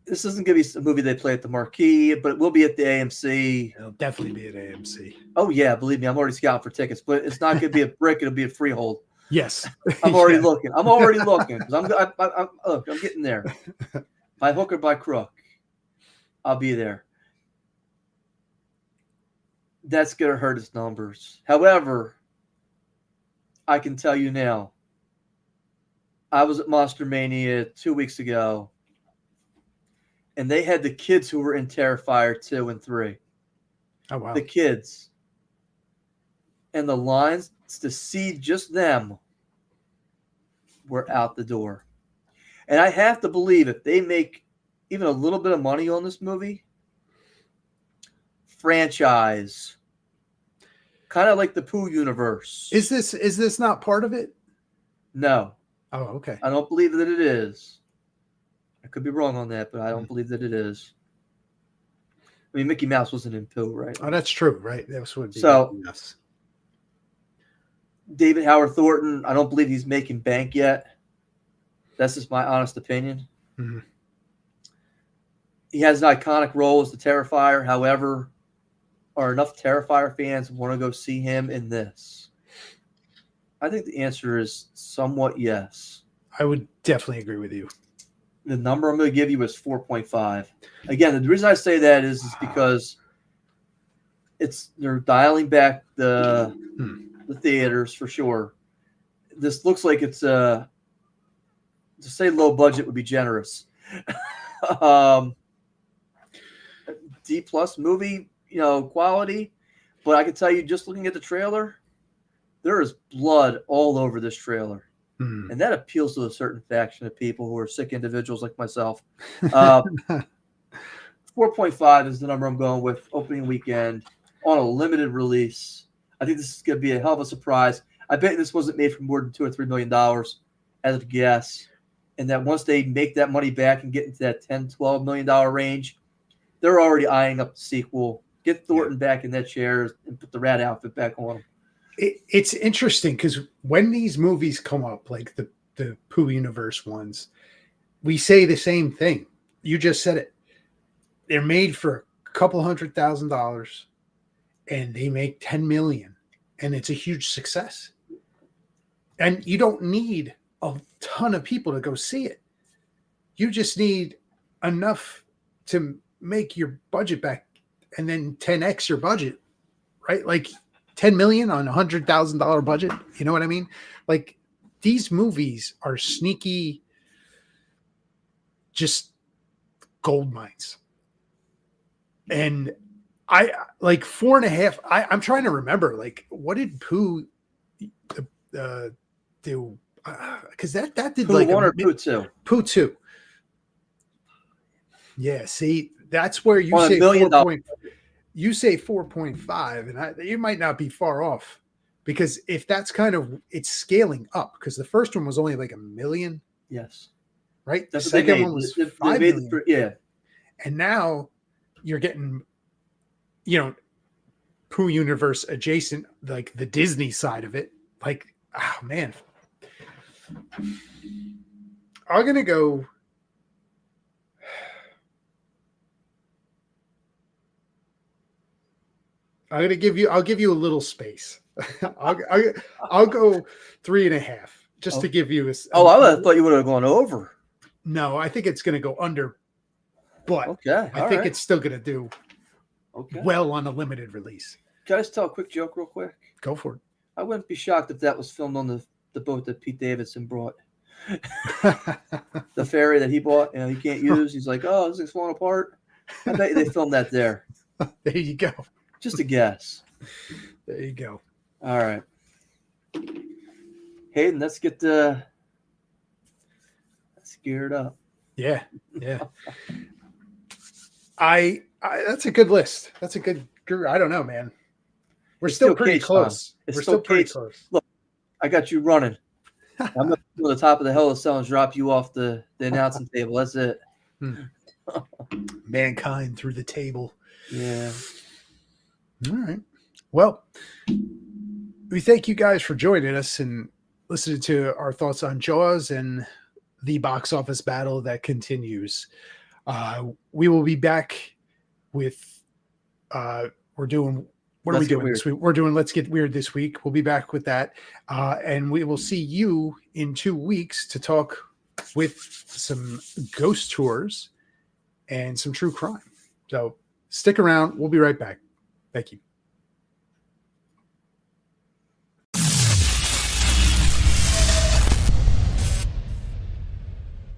This isn't going to be a movie they play at the Marquee, but it will be at the AMC. It'll definitely be at AMC. Oh, yeah. Believe me, I'm already scouting for tickets, but it's not going to be a brick. It'll be a freehold. Yes. I'm already looking. I'm already looking. Look, I'm getting there. By hook or by crook, I'll be there. That's going to hurt its numbers. However, I can tell you now, I was at Monster Mania 2 weeks ago, and they had the kids who were in Terrifier 2 and 3. Oh, wow. The kids. And the lines to see just them were out the door. And I have to believe if they make even a little bit of money on this movie, franchise, kind of like the Pooh universe. Is this not part of it? No. Oh, okay. I don't believe that it is. I could be wrong on that, but I don't believe that it is. I mean, Mickey Mouse wasn't in Pooh, right? Oh, that's true, right? That would be so. Yes. David Howard Thornton, I don't believe he's making bank yet. That's just my honest opinion. Mm-hmm. He has an iconic role as the Terrifier. However, are enough Terrifier fans want to go see him in this? I think the answer is somewhat yes. I would definitely agree with you. The number I'm going to give you is 4.5. Again, the reason I say that is because they're dialing back the theaters for sure. This looks like it's to say low budget would be generous. D+ movie, quality, but I can tell you just looking at the trailer, there is blood all over this trailer. And that appeals to a certain faction of people who are sick individuals like myself. 4.5 is the number I'm going with opening weekend on a limited release. I think this is going to be a hell of a surprise. I bet this wasn't made for more than $2 or $3 million as a guess. And that once they make that money back and get into that $10, $12 million range, they're already eyeing up the sequel. Get Thornton back in that chair and put the rat outfit back on him. It's interesting because when these movies come up, like the Pooh Universe ones, we say the same thing. You just said it. They're made for a couple $100,000 and they make 10 million and it's a huge success. And you don't need a ton of people to go see it. You just need enough to make your budget back and then 10x your budget, right? Like 10 million on $100,000 budget. You know what I mean? Like these movies are sneaky, just gold mines. And I like 4.5. I'm trying to remember, like, what did Pooh do because that did Pooh like 1 or Pooh 2? Pooh 2. Yeah, see, that's where you On say $1 million. you say 4.5, and you might not be far off, because if that's kind of it's scaling up, because the first one was only like 1 million, Yes. right? That's The what they second made. one was They 5 made million, yeah. and now you're getting, Pooh universe adjacent, like the Disney side of it. Like, oh man, I'm gonna go. I'll give you a little space. I'll go 3.5 just to give you Oh, I thought you would have gone over. No, I think it's going to go under, but Okay. I think it's still going to do well on a limited release. Can I just tell a quick joke real quick? Go for it. I wouldn't be shocked if that was filmed on the boat that Pete Davidson brought. The ferry that he bought, he can't use. He's like, oh, this thing's falling apart. I bet you they filmed that there. There you go. Just a guess. There you go. All right. Hayden, let's get geared up. Yeah. I that's a good list. That's a good. I don't know, man. We're still pretty close. We're still pretty close. Look, I got you running. I'm going to go to the top of the hell of cell and drop you off the announcing table. That's it. Mankind through the table. Yeah. All right. Well, we thank you guys for joining us and listening to our thoughts on Jaws and the box office battle that continues. We will be back with we're doing what are we doing this week? We're doing Let's Get Weird this week. We'll be back with that. And we will see you in 2 weeks to talk with some ghost tours and some true crime. So stick around. We'll be right back. Thank you.